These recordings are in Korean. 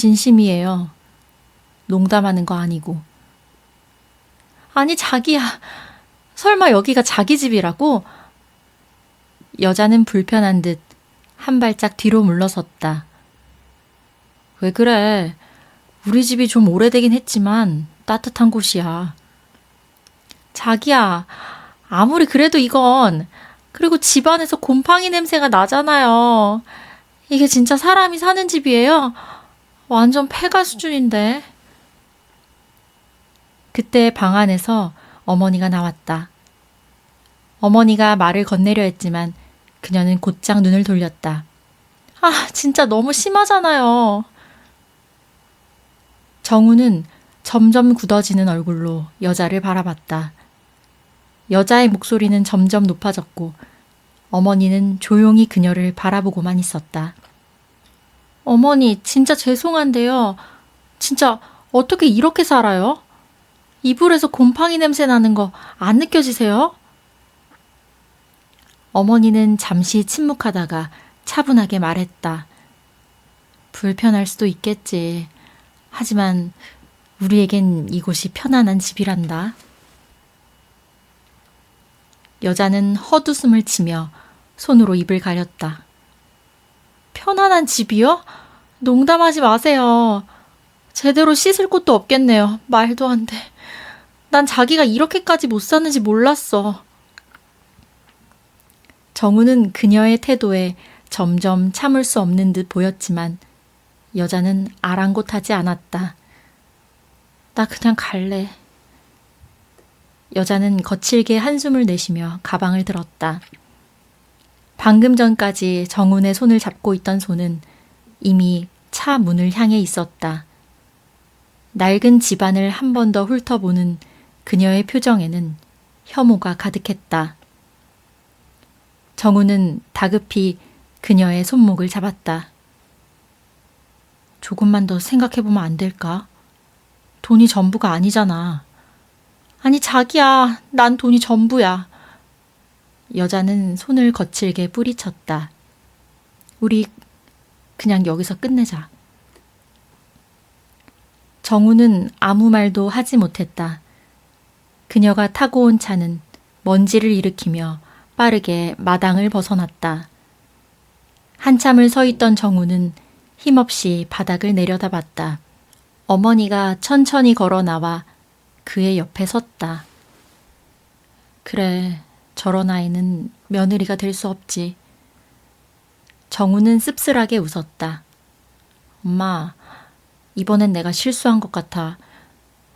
진심이에요. 농담하는 거 아니고. 아니, 자기야. 설마 여기가 자기 집이라고? 여자는 불편한 듯 한 발짝 뒤로 물러섰다. 왜 그래? 우리 집이 좀 오래되긴 했지만 따뜻한 곳이야. 자기야, 아무리 그래도 이건, 그리고 집안에서 곰팡이 냄새가 나잖아요. 이게 진짜 사람이 사는 집이에요? 완전 폐가 수준인데. 그때 방 안에서 어머니가 나왔다. 어머니가 말을 건네려 했지만 그녀는 곧장 눈을 돌렸다. 아, 진짜 너무 심하잖아요. 정우는 점점 굳어지는 얼굴로 여자를 바라봤다. 여자의 목소리는 점점 높아졌고 어머니는 조용히 그녀를 바라보고만 있었다. 어머니, 진짜 죄송한데요. 진짜 어떻게 이렇게 살아요? 이불에서 곰팡이 냄새 나는 거 안 느껴지세요? 어머니는 잠시 침묵하다가 차분하게 말했다. 불편할 수도 있겠지. 하지만 우리에겐 이곳이 편안한 집이란다. 여자는 헛웃음을 치며 손으로 입을 가렸다. 편안한 집이요? 농담하지 마세요. 제대로 씻을 곳도 없겠네요. 말도 안 돼. 난 자기가 이렇게까지 못 사는지 몰랐어. 정우는 그녀의 태도에 점점 참을 수 없는 듯 보였지만 여자는 아랑곳하지 않았다. 나 그냥 갈래. 여자는 거칠게 한숨을 내쉬며 가방을 들었다. 방금 전까지 정훈의 손을 잡고 있던 손은 이미 차 문을 향해 있었다. 낡은 집안을 한 번 더 훑어보는 그녀의 표정에는 혐오가 가득했다. 정우는 다급히 그녀의 손목을 잡았다. 조금만 더 생각해보면 안 될까? 돈이 전부가 아니잖아. 아니, 자기야, 난 돈이 전부야. 여자는 손을 거칠게 뿌리쳤다. 우리 그냥 여기서 끝내자. 정우는 아무 말도 하지 못했다. 그녀가 타고 온 차는 먼지를 일으키며 빠르게 마당을 벗어났다. 한참을 서 있던 정우는 힘없이 바닥을 내려다봤다. 어머니가 천천히 걸어 나와 그의 옆에 섰다. 그래, 저런 아이는 며느리가 될 수 없지. 정우는 씁쓸하게 웃었다. 엄마, 이번엔 내가 실수한 것 같아.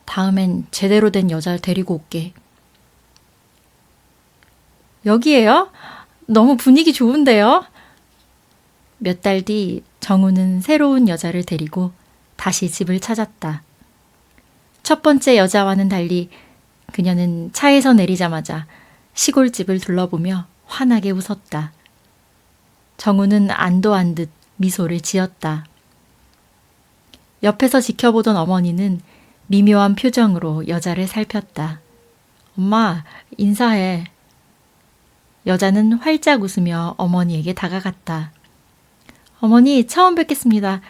다음엔 제대로 된 여자를 데리고 올게. 여기에요? 너무 분위기 좋은데요? 몇 달 뒤 정우는 새로운 여자를 데리고 다시 집을 찾았다. 첫 번째 여자와는 달리 그녀는 차에서 내리자마자 시골집을 둘러보며 환하게 웃었다. 정우는 안도한 듯 미소를 지었다. 옆에서 지켜보던 어머니는 미묘한 표정으로 여자를 살폈다. 엄마, 인사해. 여자는 활짝 웃으며 어머니에게 다가갔다. 어머니, 처음 뵙겠습니다.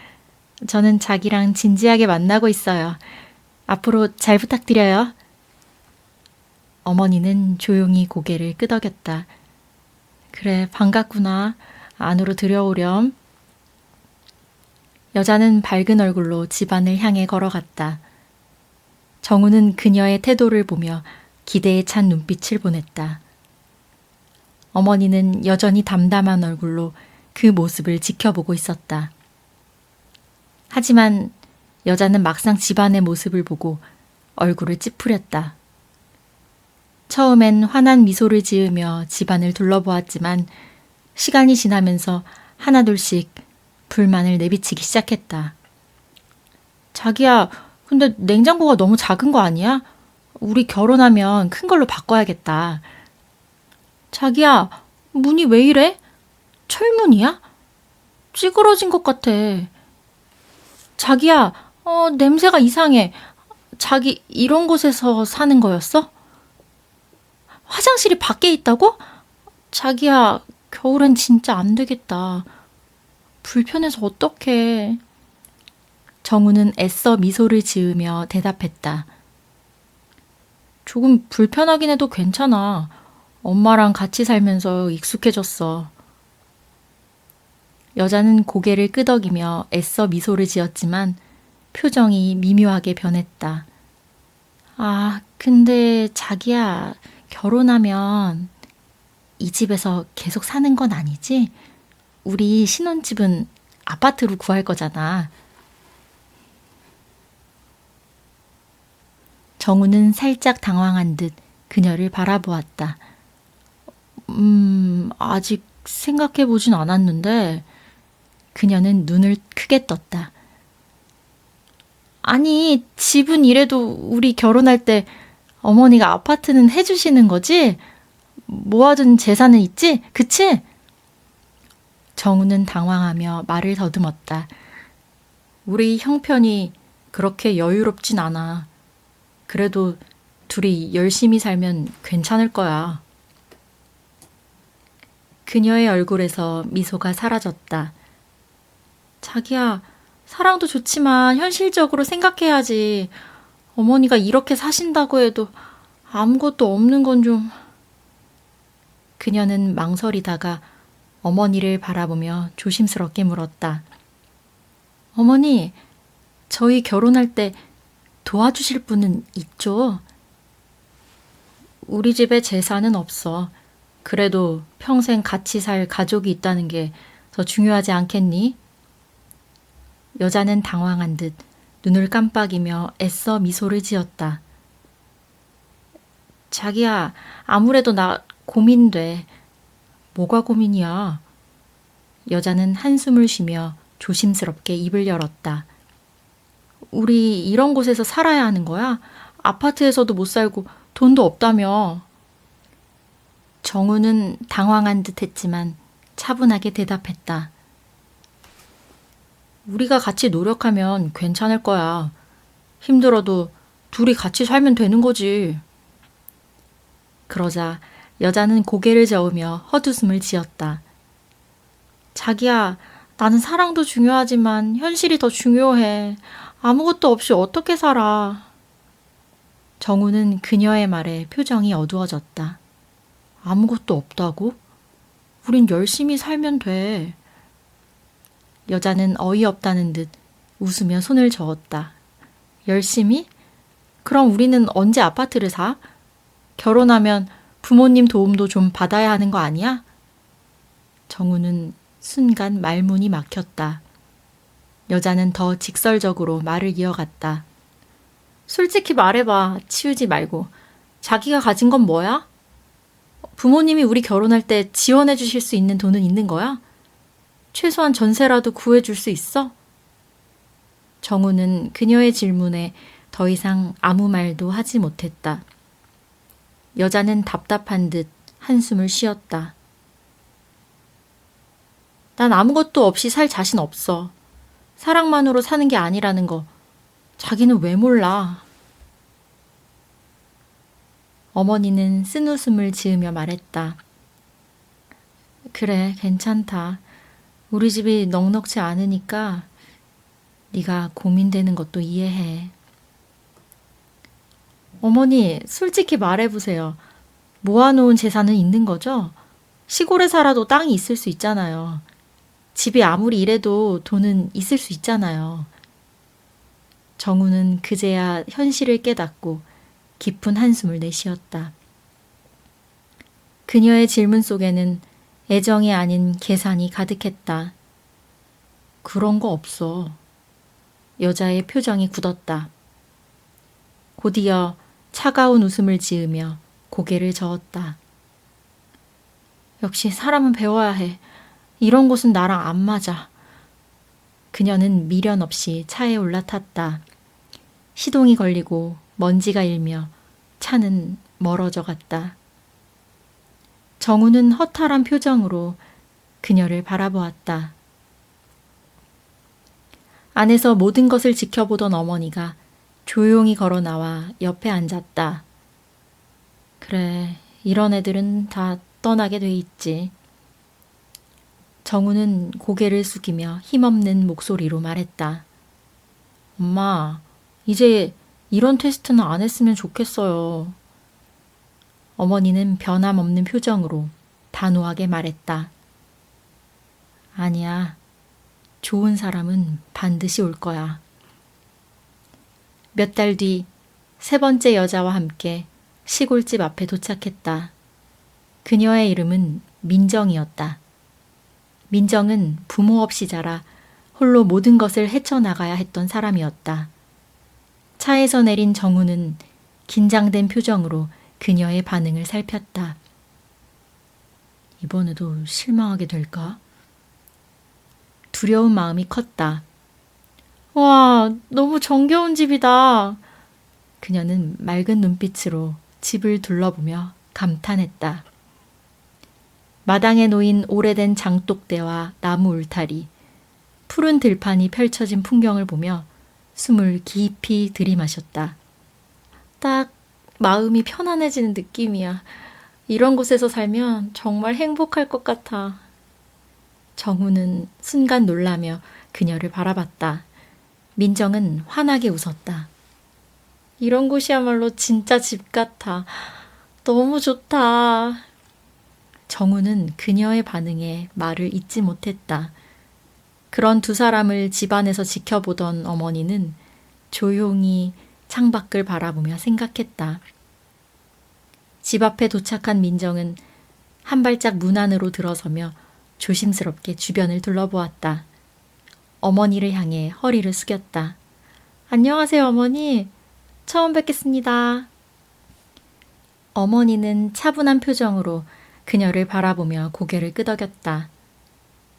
저는 자기랑 진지하게 만나고 있어요. 앞으로 잘 부탁드려요. 어머니는 조용히 고개를 끄덕였다. 그래, 반갑구나. 안으로 들여오렴. 여자는 밝은 얼굴로 집안을 향해 걸어갔다. 정우는 그녀의 태도를 보며 기대에 찬 눈빛을 보냈다. 어머니는 여전히 담담한 얼굴로 그 모습을 지켜보고 있었다. 하지만 여자는 막상 집안의 모습을 보고 얼굴을 찌푸렸다. 처음엔 환한 미소를 지으며 집안을 둘러보았지만 시간이 지나면서 하나둘씩 불만을 내비치기 시작했다. 자기야, 근데 냉장고가 너무 작은 거 아니야? 우리 결혼하면 큰 걸로 바꿔야겠다. 자기야, 문이 왜 이래? 철문이야? 찌그러진 것 같아. 자기야, 냄새가 이상해. 자기 이런 곳에서 사는 거였어? 화장실이 밖에 있다고? 자기야, 겨울엔 진짜 안 되겠다. 불편해서 어떡해. 정우는 애써 미소를 지으며 대답했다. 조금 불편하긴 해도 괜찮아. 엄마랑 같이 살면서 익숙해졌어. 여자는 고개를 끄덕이며 애써 미소를 지었지만 표정이 미묘하게 변했다. 아, 근데 자기야, 결혼하면 이 집에서 계속 사는 건 아니지? 우리 신혼집은 아파트로 구할 거잖아. 정우는 살짝 당황한 듯 그녀를 바라보았다. 아직 생각해 보진 않았는데. 그녀는 눈을 크게 떴다. 아니, 집은 이래도 우리 결혼할 때 어머니가 아파트는 해주시는 거지? 모아둔 재산은 있지? 그치? 정우는 당황하며 말을 더듬었다. 우리 형편이 그렇게 여유롭진 않아. 그래도 둘이 열심히 살면 괜찮을 거야. 그녀의 얼굴에서 미소가 사라졌다. 자기야, 사랑도 좋지만 현실적으로 생각해야지. 어머니가 이렇게 사신다고 해도 아무것도 없는 건 좀... 그녀는 망설이다가 어머니를 바라보며 조심스럽게 물었다. 어머니, 저희 결혼할 때 도와주실 분은 있죠? 우리 집에 재산은 없어. 그래도 평생 같이 살 가족이 있다는 게 더 중요하지 않겠니? 여자는 당황한 듯 눈을 깜빡이며 애써 미소를 지었다. 자기야, 아무래도 나 고민돼. 뭐가 고민이야? 여자는 한숨을 쉬며 조심스럽게 입을 열었다. 우리 이런 곳에서 살아야 하는 거야? 아파트에서도 못 살고 돈도 없다며. 정우는 당황한 듯 했지만 차분하게 대답했다. 우리가 같이 노력하면 괜찮을 거야. 힘들어도 둘이 같이 살면 되는 거지. 그러자 여자는 고개를 저으며 헛웃음을 지었다. 자기야, 나는 사랑도 중요하지만 현실이 더 중요해. 아무것도 없이 어떻게 살아. 정우는 그녀의 말에 표정이 어두워졌다. 아무것도 없다고? 우린 열심히 살면 돼. 여자는 어이없다는 듯 웃으며 손을 저었다. 열심히? 그럼 우리는 언제 아파트를 사? 결혼하면 부모님 도움도 좀 받아야 하는 거 아니야? 정우는 순간 말문이 막혔다. 여자는 더 직설적으로 말을 이어갔다. 솔직히 말해봐. 치우지 말고. 자기가 가진 건 뭐야? 부모님이 우리 결혼할 때 지원해 주실 수 있는 돈은 있는 거야? 최소한 전세라도 구해줄 수 있어? 정우는 그녀의 질문에 더 이상 아무 말도 하지 못했다. 여자는 답답한 듯 한숨을 쉬었다. 난 아무것도 없이 살 자신 없어. 사랑만으로 사는 게 아니라는 거 자기는 왜 몰라? 어머니는 쓴웃음을 지으며 말했다. 그래, 괜찮다. 우리 집이 넉넉지 않으니까 네가 고민되는 것도 이해해. 어머니, 솔직히 말해보세요. 모아놓은 재산은 있는 거죠? 시골에 살아도 땅이 있을 수 있잖아요. 집이 아무리 이래도 돈은 있을 수 있잖아요. 정우는 그제야 현실을 깨닫고 깊은 한숨을 내쉬었다. 그녀의 질문 속에는 애정이 아닌 계산이 가득했다. 그런 거 없어. 여자의 표정이 굳었다. 곧이어 차가운 웃음을 지으며 고개를 저었다. 역시 사람은 배워야 해. 이런 곳은 나랑 안 맞아. 그녀는 미련 없이 차에 올라탔다. 시동이 걸리고 먼지가 일며 차는 멀어져 갔다. 정우는 허탈한 표정으로 그녀를 바라보았다. 안에서 모든 것을 지켜보던 어머니가 조용히 걸어 나와 옆에 앉았다. 그래, 이런 애들은 다 떠나게 돼 있지. 정우는 고개를 숙이며 힘없는 목소리로 말했다. 엄마, 이제 이런 테스트는 안 했으면 좋겠어요. 어머니는 변함없는 표정으로 단호하게 말했다. 아니야. 좋은 사람은 반드시 올 거야. 몇 달 뒤 세 번째 여자와 함께 시골집 앞에 도착했다. 그녀의 이름은 민정이었다. 민정은 부모 없이 자라 홀로 모든 것을 헤쳐나가야 했던 사람이었다. 차에서 내린 정우는 긴장된 표정으로 그녀의 반응을 살폈다. 이번에도 실망하게 될까? 두려운 마음이 컸다. 와, 너무 정겨운 집이다. 그녀는 맑은 눈빛으로 집을 둘러보며 감탄했다. 마당에 놓인 오래된 장독대와 나무 울타리, 푸른 들판이 펼쳐진 풍경을 보며 숨을 깊이 들이마셨다. 딱 마음이 편안해지는 느낌이야. 이런 곳에서 살면 정말 행복할 것 같아. 정우는 순간 놀라며 그녀를 바라봤다. 민정은 환하게 웃었다. 이런 곳이야말로 진짜 집 같아. 너무 좋다. 정우는 그녀의 반응에 말을 잇지 못했다. 그런 두 사람을 집안에서 지켜보던 어머니는 조용히 창밖을 바라보며 생각했다. 집 앞에 도착한 민정은 한 발짝 문 안으로 들어서며 조심스럽게 주변을 둘러보았다. 어머니를 향해 허리를 숙였다. 안녕하세요, 어머니. 처음 뵙겠습니다. 어머니는 차분한 표정으로 그녀를 바라보며 고개를 끄덕였다.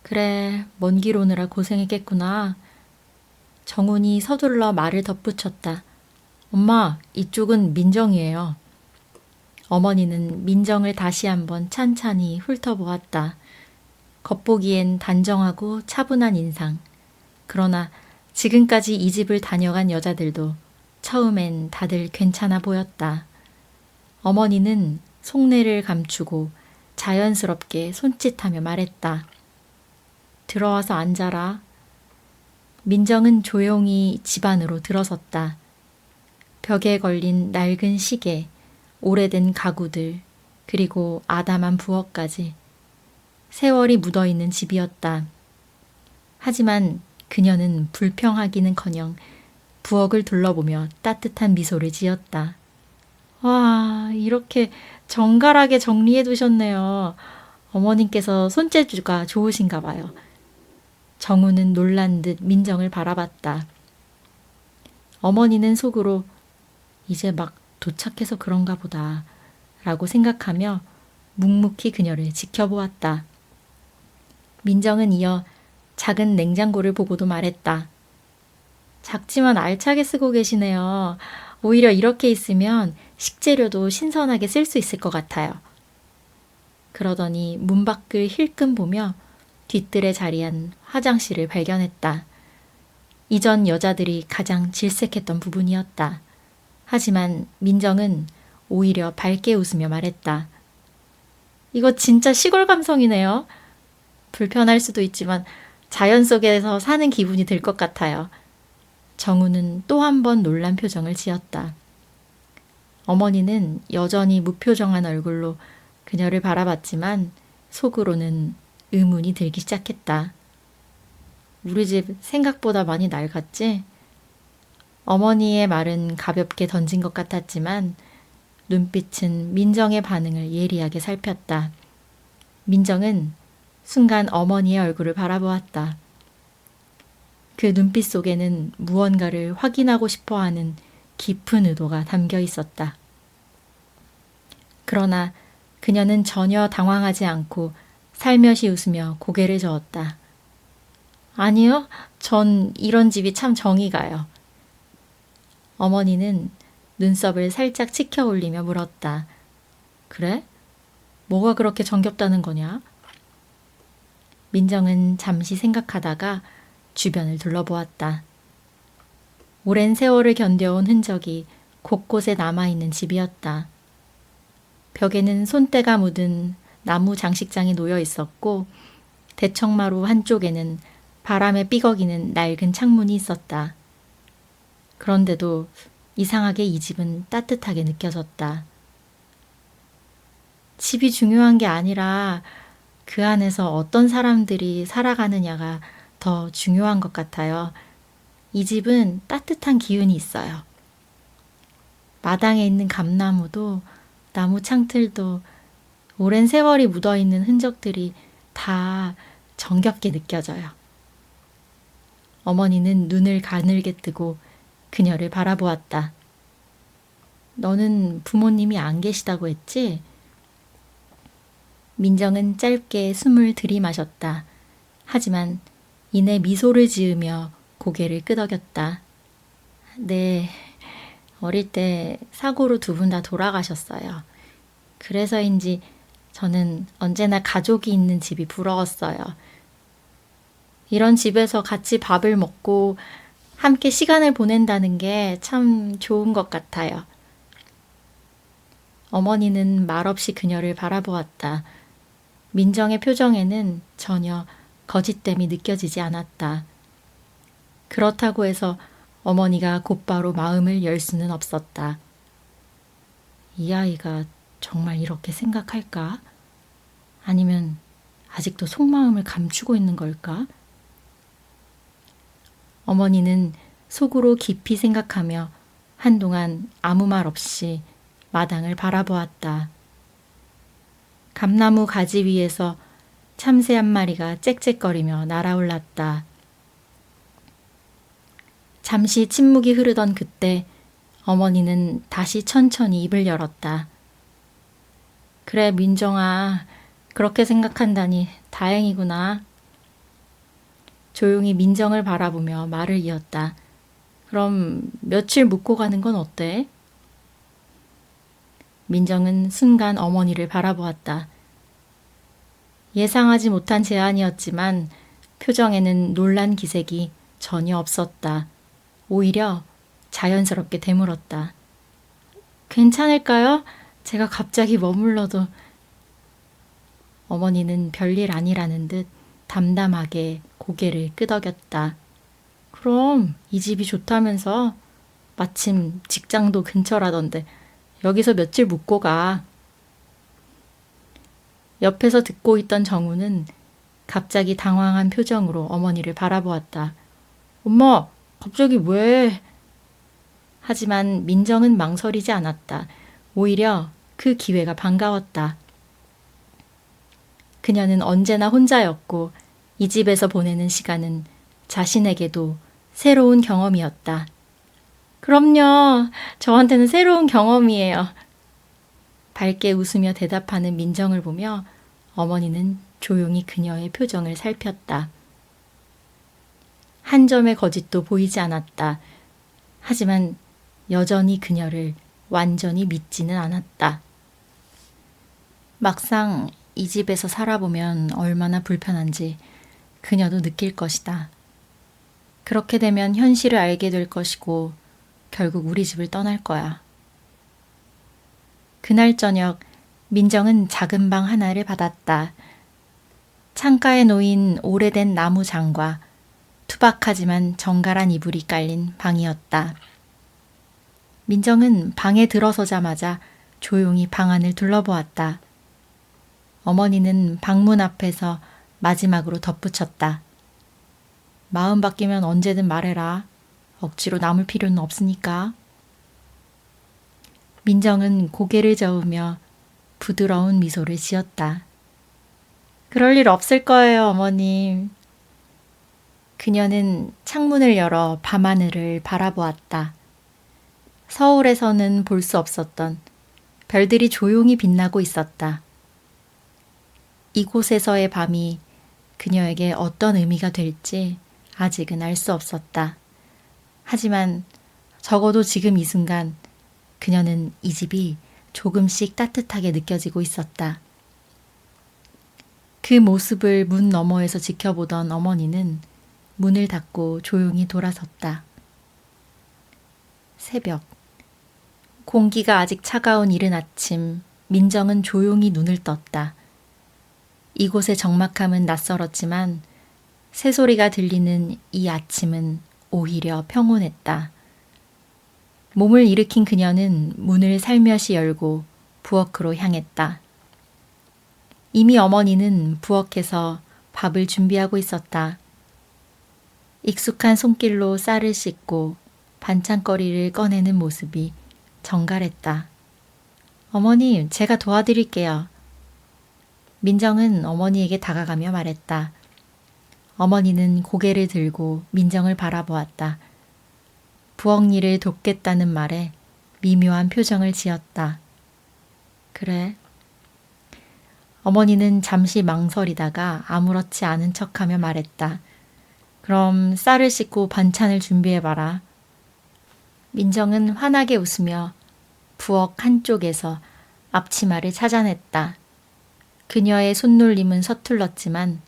그래, 먼 길 오느라 고생했겠구나. 정훈이 서둘러 말을 덧붙였다. 엄마, 이쪽은 민정이에요. 어머니는 민정을 다시 한번 찬찬히 훑어보았다. 겉보기엔 단정하고 차분한 인상. 그러나 지금까지 이 집을 다녀간 여자들도 처음엔 다들 괜찮아 보였다. 어머니는 속내를 감추고 자연스럽게 손짓하며 말했다. 들어와서 앉아라. 민정은 조용히 집 안으로 들어섰다. 벽에 걸린 낡은 시계, 오래된 가구들, 그리고 아담한 부엌까지 세월이 묻어있는 집이었다. 하지만 그녀는 불평하기는커녕 부엌을 둘러보며 따뜻한 미소를 지었다. 와, 이렇게 정갈하게 정리해 두셨네요. 어머님께서 손재주가 좋으신가 봐요. 정우는 놀란 듯 민정을 바라봤다. 어머니는 속으로 이제 막 도착해서 그런가 보다 라고 생각하며 묵묵히 그녀를 지켜보았다. 민정은 이어 작은 냉장고를 보고도 말했다. 작지만 알차게 쓰고 계시네요. 오히려 이렇게 있으면 식재료도 신선하게 쓸 수 있을 것 같아요. 그러더니 문 밖을 힐끔 보며 뒤뜰에 자리한 화장실을 발견했다. 이전 여자들이 가장 질색했던 부분이었다. 하지만 민정은 오히려 밝게 웃으며 말했다. 이거 진짜 시골 감성이네요. 불편할 수도 있지만 자연 속에서 사는 기분이 들 것 같아요. 정우는 또 한 번 놀란 표정을 지었다. 어머니는 여전히 무표정한 얼굴로 그녀를 바라봤지만 속으로는 의문이 들기 시작했다. 우리 집 생각보다 많이 낡았지? 어머니의 말은 가볍게 던진 것 같았지만 눈빛은 민정의 반응을 예리하게 살폈다. 민정은 순간 어머니의 얼굴을 바라보았다. 그 눈빛 속에는 무언가를 확인하고 싶어하는 깊은 의도가 담겨 있었다. 그러나 그녀는 전혀 당황하지 않고 살며시 웃으며 고개를 저었다. 아니요, 전 이런 집이 참 정이 가요. 어머니는 눈썹을 살짝 치켜 올리며 물었다. 그래? 뭐가 그렇게 정겹다는 거냐? 민정은 잠시 생각하다가 주변을 둘러보았다. 오랜 세월을 견뎌온 흔적이 곳곳에 남아있는 집이었다. 벽에는 손때가 묻은 나무 장식장이 놓여 있었고 대청마루 한쪽에는 바람에 삐걱이는 낡은 창문이 있었다. 그런데도 이상하게 이 집은 따뜻하게 느껴졌다. 집이 중요한 게 아니라 그 안에서 어떤 사람들이 살아가느냐가 더 중요한 것 같아요. 이 집은 따뜻한 기운이 있어요. 마당에 있는 감나무도 나무 창틀도 오랜 세월이 묻어있는 흔적들이 다 정겹게 느껴져요. 어머니는 눈을 가늘게 뜨고 그녀를 바라보았다. 너는 부모님이 안 계시다고 했지? 민정은 짧게 숨을 들이마셨다. 하지만 이내 미소를 지으며 고개를 끄덕였다. 네, 어릴 때 사고로 두 분 다 돌아가셨어요. 그래서인지 저는 언제나 가족이 있는 집이 부러웠어요. 이런 집에서 같이 밥을 먹고 함께 시간을 보낸다는 게 참 좋은 것 같아요. 어머니는 말없이 그녀를 바라보았다. 민정의 표정에는 전혀 거짓됨이 느껴지지 않았다. 그렇다고 해서 어머니가 곧바로 마음을 열 수는 없었다. 이 아이가 정말 이렇게 생각할까? 아니면 아직도 속마음을 감추고 있는 걸까? 어머니는 속으로 깊이 생각하며 한동안 아무 말 없이 마당을 바라보았다. 감나무 가지 위에서 참새 한 마리가 짹짹거리며 날아올랐다. 잠시 침묵이 흐르던 그때 어머니는 다시 천천히 입을 열었다. 그래, 민정아, 그렇게 생각한다니 다행이구나. 조용히 민정을 바라보며 말을 이었다. 그럼 며칠 묵고 가는 건 어때? 민정은 순간 어머니를 바라보았다. 예상하지 못한 제안이었지만 표정에는 놀란 기색이 전혀 없었다. 오히려 자연스럽게 되물었다. 괜찮을까요? 제가 갑자기 머물러도. 어머니는 별일 아니라는 듯 담담하게 고개를 끄덕였다. 그럼 이 집이 좋다면서? 마침 직장도 근처라던데 여기서 며칠 묵고 가. 옆에서 듣고 있던 정우는 갑자기 당황한 표정으로 어머니를 바라보았다. 엄마, 갑자기 왜? 하지만 민정은 망설이지 않았다. 오히려 그 기회가 반가웠다. 그녀는 언제나 혼자였고 이 집에서 보내는 시간은 자신에게도 새로운 경험이었다. 그럼요. 저한테는 새로운 경험이에요. 밝게 웃으며 대답하는 민정을 보며 어머니는 조용히 그녀의 표정을 살폈다. 한 점의 거짓도 보이지 않았다. 하지만 여전히 그녀를 완전히 믿지는 않았다. 막상 이 집에서 살아보면 얼마나 불편한지 그녀도 느낄 것이다. 그렇게 되면 현실을 알게 될 것이고 결국 우리 집을 떠날 거야. 그날 저녁 민정은 작은 방 하나를 받았다. 창가에 놓인 오래된 나무 장과 투박하지만 정갈한 이불이 깔린 방이었다. 민정은 방에 들어서자마자 조용히 방 안을 둘러보았다. 어머니는 방문 앞에서 마지막으로 덧붙였다. 마음 바뀌면 언제든 말해라. 억지로 남을 필요는 없으니까. 민정은 고개를 저으며 부드러운 미소를 지었다. 그럴 일 없을 거예요, 어머님. 그녀는 창문을 열어 밤하늘을 바라보았다. 서울에서는 볼 수 없었던 별들이 조용히 빛나고 있었다. 이곳에서의 밤이 그녀에게 어떤 의미가 될지 아직은 알 수 없었다. 하지만 적어도 지금 이 순간 그녀는 이 집이 조금씩 따뜻하게 느껴지고 있었다. 그 모습을 문 너머에서 지켜보던 어머니는 문을 닫고 조용히 돌아섰다. 새벽. 공기가 아직 차가운 이른 아침, 민정은 조용히 눈을 떴다. 이곳의 적막함은 낯설었지만 새소리가 들리는 이 아침은 오히려 평온했다. 몸을 일으킨 그녀는 문을 살며시 열고 부엌으로 향했다. 이미 어머니는 부엌에서 밥을 준비하고 있었다. 익숙한 손길로 쌀을 씻고 반찬거리를 꺼내는 모습이 정갈했다. 어머님, 제가 도와드릴게요. 민정은 어머니에게 다가가며 말했다. 어머니는 고개를 들고 민정을 바라보았다. 부엌 일을 돕겠다는 말에 미묘한 표정을 지었다. 그래. 어머니는 잠시 망설이다가 아무렇지 않은 척하며 말했다. 그럼 쌀을 씻고 반찬을 준비해봐라. 민정은 환하게 웃으며 부엌 한쪽에서 앞치마를 찾아냈다. 그녀의 손놀림은 서툴렀지만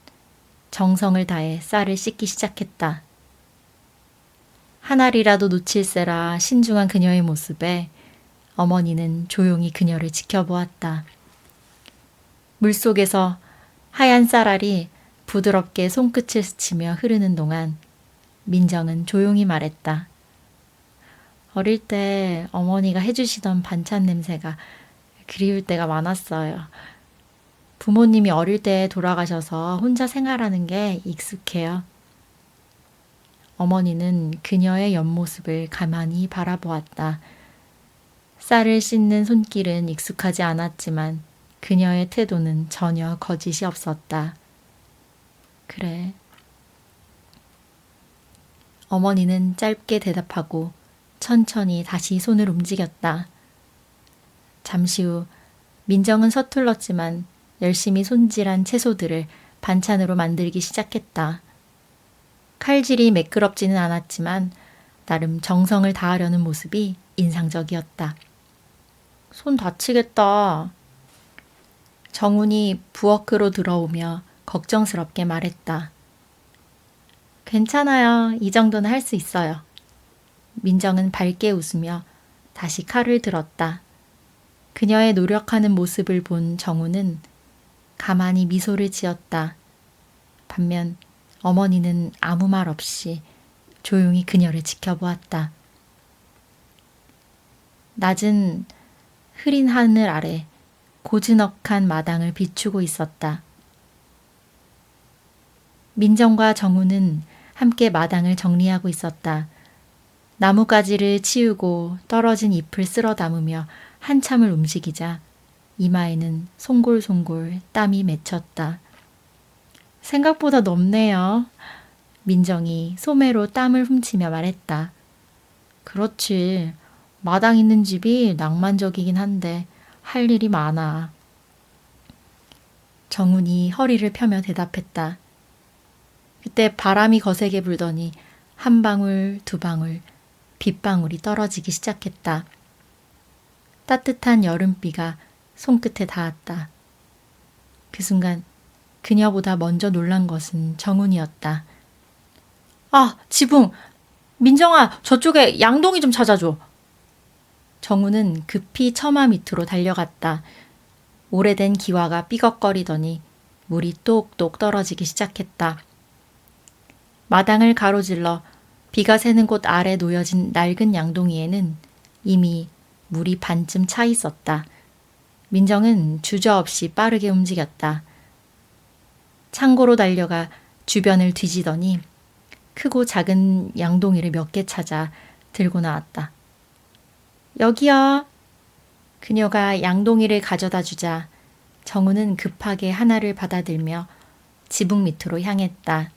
정성을 다해 쌀을 씻기 시작했다. 한 알이라도 놓칠세라 신중한 그녀의 모습에 어머니는 조용히 그녀를 지켜보았다. 물속에서 하얀 쌀알이 부드럽게 손끝을 스치며 흐르는 동안 민정은 조용히 말했다. 어릴 때 어머니가 해주시던 반찬 냄새가 그리울 때가 많았어요. 부모님이 어릴 때 돌아가셔서 혼자 생활하는 게 익숙해요. 어머니는 그녀의 옆모습을 가만히 바라보았다. 쌀을 씻는 손길은 익숙하지 않았지만 그녀의 태도는 전혀 거짓이 없었다. 그래. 어머니는 짧게 대답하고 천천히 다시 손을 움직였다. 잠시 후 민정은 서툴렀지만 열심히 손질한 채소들을 반찬으로 만들기 시작했다. 칼질이 매끄럽지는 않았지만 나름 정성을 다하려는 모습이 인상적이었다. 손 다치겠다. 정훈이 부엌으로 들어오며 걱정스럽게 말했다. 괜찮아요. 이 정도는 할 수 있어요. 민정은 밝게 웃으며 다시 칼을 들었다. 그녀의 노력하는 모습을 본 정훈은 가만히 미소를 지었다. 반면 어머니는 아무 말 없이 조용히 그녀를 지켜보았다. 낮은 흐린 하늘 아래 고즈넉한 마당을 비추고 있었다. 민정과 정우는 함께 마당을 정리하고 있었다. 나뭇가지를 치우고 떨어진 잎을 쓸어 담으며 한참을 움직이자 이마에는 송골송골 땀이 맺혔다. 생각보다 넓네요. 민정이 소매로 땀을 훔치며 말했다. 그렇지. 마당 있는 집이 낭만적이긴 한데 할 일이 많아. 정훈이 허리를 펴며 대답했다. 그때 바람이 거세게 불더니 한 방울, 두 방울, 빗방울이 떨어지기 시작했다. 따뜻한 여름비가 손끝에 닿았다. 그 순간 그녀보다 먼저 놀란 것은 정훈이었다. 아, 지붕! 민정아, 저쪽에 양동이 좀 찾아줘. 정훈은 급히 처마 밑으로 달려갔다. 오래된 기와가 삐걱거리더니 물이 똑똑 떨어지기 시작했다. 마당을 가로질러 비가 새는 곳 아래 놓여진 낡은 양동이에는 이미 물이 반쯤 차 있었다. 민정은 주저없이 빠르게 움직였다. 창고로 달려가 주변을 뒤지더니 크고 작은 양동이를 몇 개 찾아 들고 나왔다. 여기요. 그녀가 양동이를 가져다 주자 정우는 급하게 하나를 받아들며 지붕 밑으로 향했다.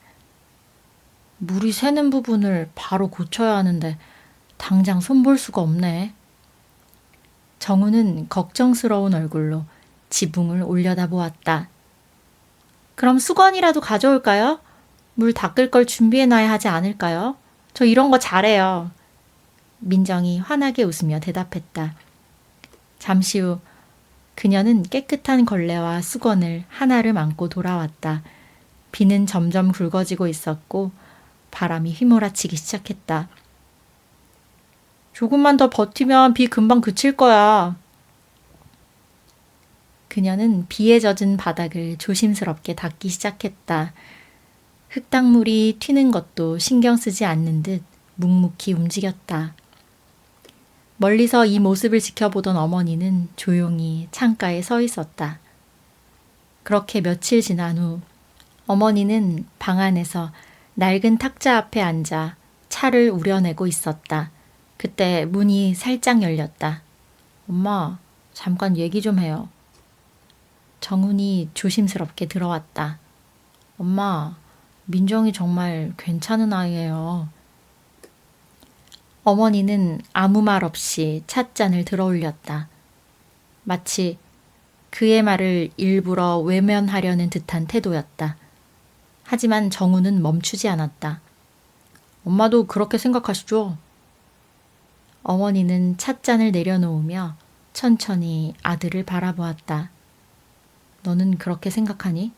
물이 새는 부분을 바로 고쳐야 하는데 당장 손볼 수가 없네. 정우는 걱정스러운 얼굴로 지붕을 올려다보았다. 그럼 수건이라도 가져올까요? 물 닦을 걸 준비해놔야 하지 않을까요? 저 이런 거 잘해요. 민정이 환하게 웃으며 대답했다. 잠시 후 그녀는 깨끗한 걸레와 수건을 하나를 안고 돌아왔다. 비는 점점 굵어지고 있었고 바람이 휘몰아치기 시작했다. 조금만 더 버티면 비 금방 그칠 거야. 그녀는 비에 젖은 바닥을 조심스럽게 닦기 시작했다. 흙탕물이 튀는 것도 신경 쓰지 않는 듯 묵묵히 움직였다. 멀리서 이 모습을 지켜보던 어머니는 조용히 창가에 서 있었다. 그렇게 며칠 지난 후 어머니는 방 안에서 낡은 탁자 앞에 앉아 차를 우려내고 있었다. 그때 문이 살짝 열렸다. 엄마, 잠깐 얘기 좀 해요. 정훈이 조심스럽게 들어왔다. 엄마, 민정이 정말 괜찮은 아이예요. 어머니는 아무 말 없이 찻잔을 들어 올렸다. 마치 그의 말을 일부러 외면하려는 듯한 태도였다. 하지만 정우는 멈추지 않았다. 엄마도 그렇게 생각하시죠? 어머니는 찻잔을 내려놓으며 천천히 아들을 바라보았다. 너는 그렇게 생각하니?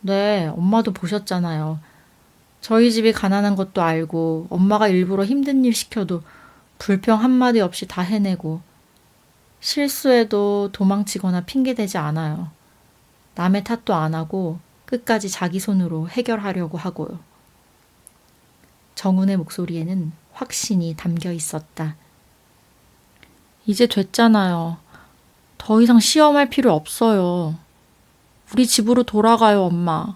네, 엄마도 보셨잖아요. 저희 집이 가난한 것도 알고 엄마가 일부러 힘든 일 시켜도 불평 한마디 없이 다 해내고 실수해도 도망치거나 핑계대지 않아요. 남의 탓도 안 하고 끝까지 자기 손으로 해결하려고 하고요. 정훈의 목소리에는 확신이 담겨 있었다. 이제 됐잖아요. 더 이상 시험할 필요 없어요. 우리 집으로 돌아가요, 엄마.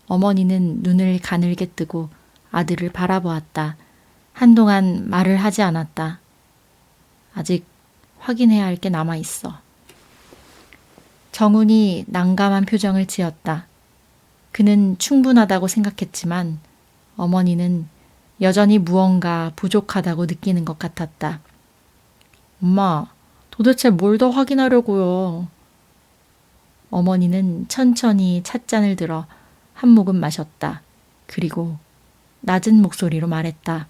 어머니는 눈을 가늘게 뜨고 아들을 바라보았다. 한동안 말을 하지 않았다. 아직 확인해야 할 게 남아 있어. 정훈이 난감한 표정을 지었다. 그는 충분하다고 생각했지만 어머니는 여전히 무언가 부족하다고 느끼는 것 같았다. 엄마, 도대체 뭘 더 확인하려고요? 어머니는 천천히 찻잔을 들어 한 모금 마셨다. 그리고 낮은 목소리로 말했다.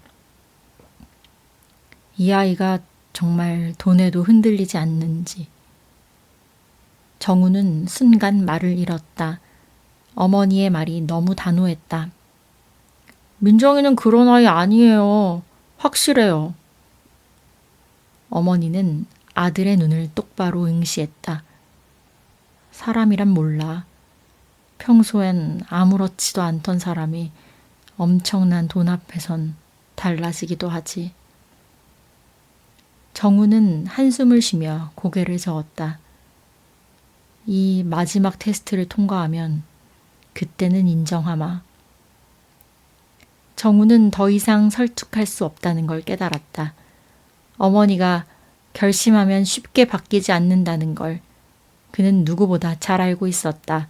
이 아이가 정말 돈에도 흔들리지 않는지. 정우는 순간 말을 잃었다. 어머니의 말이 너무 단호했다. 민정이는 그런 아이 아니에요. 확실해요. 어머니는 아들의 눈을 똑바로 응시했다. 사람이란 몰라. 평소엔 아무렇지도 않던 사람이 엄청난 돈 앞에선 달라지기도 하지. 정우는 한숨을 쉬며 고개를 저었다. 이 마지막 테스트를 통과하면 그때는 인정하마. 정우는 더 이상 설득할 수 없다는 걸 깨달았다. 어머니가 결심하면 쉽게 바뀌지 않는다는 걸 그는 누구보다 잘 알고 있었다.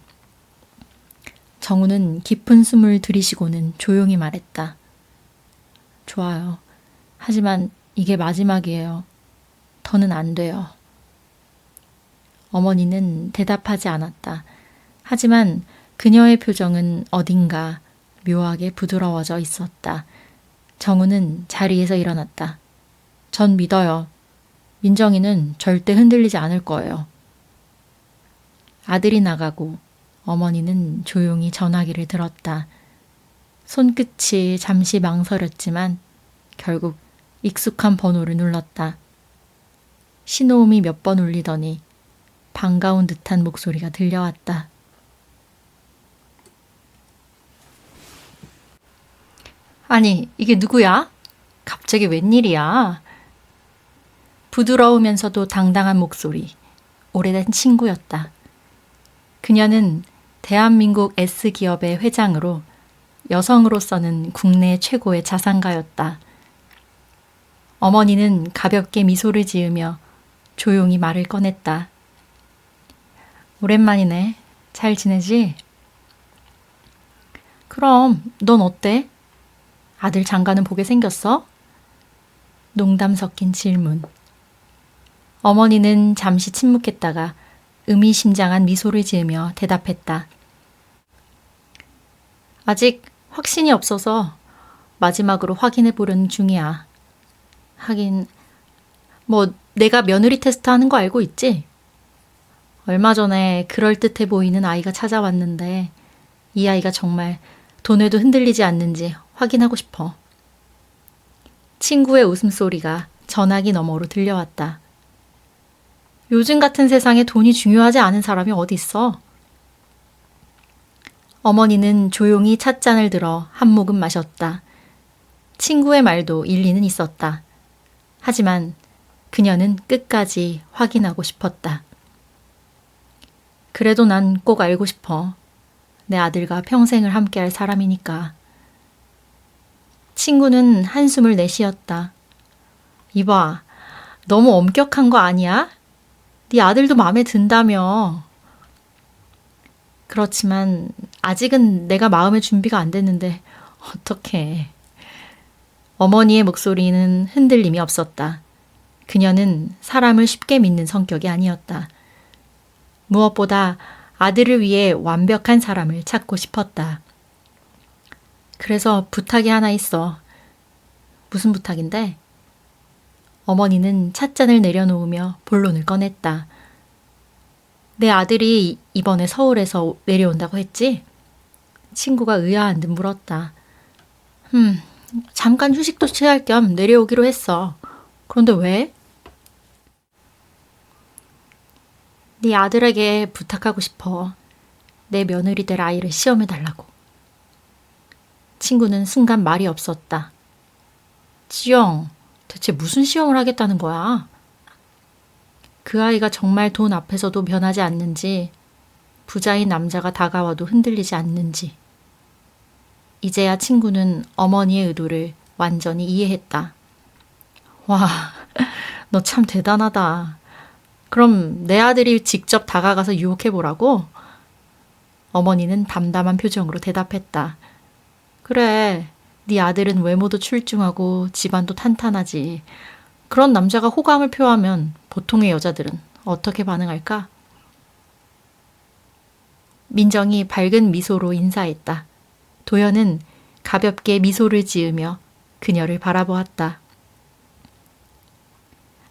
정우는 깊은 숨을 들이쉬고는 조용히 말했다. 좋아요. 하지만 이게 마지막이에요. 더는 안 돼요. 어머니는 대답하지 않았다. 하지만 그녀의 표정은 어딘가 묘하게 부드러워져 있었다. 정우는 자리에서 일어났다. 전 믿어요. 민정이는 절대 흔들리지 않을 거예요. 아들이 나가고 어머니는 조용히 전화기를 들었다. 손끝이 잠시 망설였지만 결국 익숙한 번호를 눌렀다. 신호음이 몇 번 울리더니 반가운 듯한 목소리가 들려왔다. 아니, 이게 누구야? 갑자기 웬일이야? 부드러우면서도 당당한 목소리. 오래된 친구였다. 그녀는 대한민국 S기업의 회장으로 여성으로서는 국내 최고의 자산가였다. 어머니는 가볍게 미소를 지으며 조용히 말을 꺼냈다. 오랜만이네. 잘 지내지? 그럼 넌 어때? 아들 장가는 보게 생겼어? 농담 섞인 질문. 어머니는 잠시 침묵했다가 의미심장한 미소를 지으며 대답했다. 아직 확신이 없어서 마지막으로 확인해 보려는 중이야. 하긴 내가 며느리 테스트 하는 거 알고 있지? 얼마 전에 그럴듯해 보이는 아이가 찾아왔는데 이 아이가 정말 돈에도 흔들리지 않는지 확인하고 싶어. 친구의 웃음소리가 전화기 너머로 들려왔다. 요즘 같은 세상에 돈이 중요하지 않은 사람이 어디 있어? 어머니는 조용히 찻잔을 들어 한 모금 마셨다. 친구의 말도 일리는 있었다. 하지만 그녀는 끝까지 확인하고 싶었다. 그래도 난 꼭 알고 싶어. 내 아들과 평생을 함께할 사람이니까. 친구는 한숨을 내쉬었다. 이봐, 너무 엄격한 거 아니야? 네 아들도 마음에 든다며. 그렇지만 아직은 내가 마음의 준비가 안 됐는데 어떡해. 어머니의 목소리는 흔들림이 없었다. 그녀는 사람을 쉽게 믿는 성격이 아니었다. 무엇보다 아들을 위해 완벽한 사람을 찾고 싶었다. 그래서 부탁이 하나 있어. 무슨 부탁인데? 어머니는 찻잔을 내려놓으며 본론을 꺼냈다. 내 아들이 이번에 서울에서 내려온다고 했지? 친구가 의아한 듯 물었다. 잠깐 휴식도 취할 겸 내려오기로 했어. 그런데 왜? 네 아들에게 부탁하고 싶어. 내 며느리 될 아이를 시험해달라고. 친구는 순간 말이 없었다. 지영, 대체 무슨 시험을 하겠다는 거야? 그 아이가 정말 돈 앞에서도 변하지 않는지, 부자인 남자가 다가와도 흔들리지 않는지. 이제야 친구는 어머니의 의도를 완전히 이해했다. 와, 너 참 대단하다. 그럼 내 아들이 직접 다가가서 유혹해보라고? 어머니는 담담한 표정으로 대답했다. 그래, 네 아들은 외모도 출중하고 집안도 탄탄하지. 그런 남자가 호감을 표하면 보통의 여자들은 어떻게 반응할까? 민정이 밝은 미소로 인사했다. 도연은 가볍게 미소를 지으며 그녀를 바라보았다.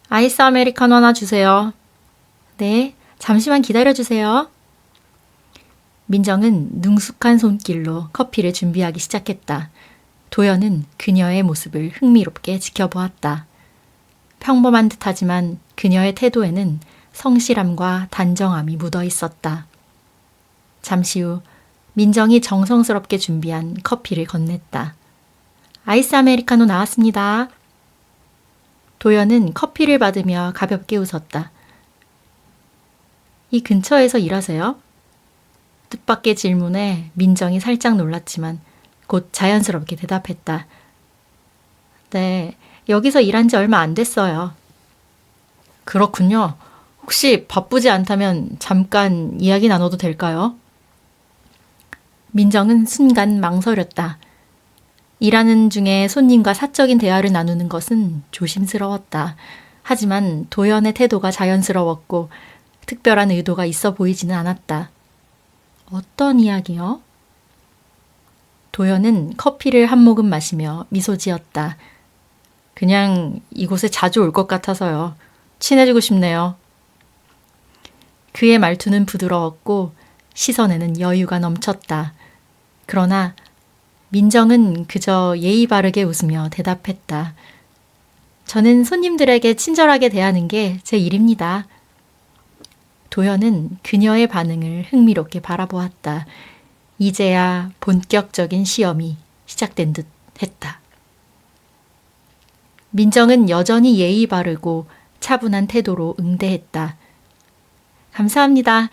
아이스 아메리카노 하나 주세요. 네, 잠시만 기다려주세요. 민정은 능숙한 손길로 커피를 준비하기 시작했다. 도연은 그녀의 모습을 흥미롭게 지켜보았다. 평범한 듯하지만 그녀의 태도에는 성실함과 단정함이 묻어 있었다. 잠시 후 민정이 정성스럽게 준비한 커피를 건넸다. 아이스 아메리카노 나왔습니다. 도연은 커피를 받으며 가볍게 웃었다. 이 근처에서 일하세요? 뜻밖의 질문에 민정이 살짝 놀랐지만 곧 자연스럽게 대답했다. 네, 여기서 일한 지 얼마 안 됐어요. 그렇군요. 혹시 바쁘지 않다면 잠깐 이야기 나눠도 될까요? 민정은 순간 망설였다. 일하는 중에 손님과 사적인 대화를 나누는 것은 조심스러웠다. 하지만 도연의 태도가 자연스러웠고 특별한 의도가 있어 보이지는 않았다. 어떤 이야기요? 도연은 커피를 한 모금 마시며 미소 지었다. 그냥 이곳에 자주 올 것 같아서요. 친해지고 싶네요. 그의 말투는 부드러웠고 시선에는 여유가 넘쳤다. 그러나 민정은 그저 예의 바르게 웃으며 대답했다. 저는 손님들에게 친절하게 대하는 게 제 일입니다. 도연은 그녀의 반응을 흥미롭게 바라보았다. 이제야 본격적인 시험이 시작된 듯 했다. 민정은 여전히 예의 바르고 차분한 태도로 응대했다. 감사합니다.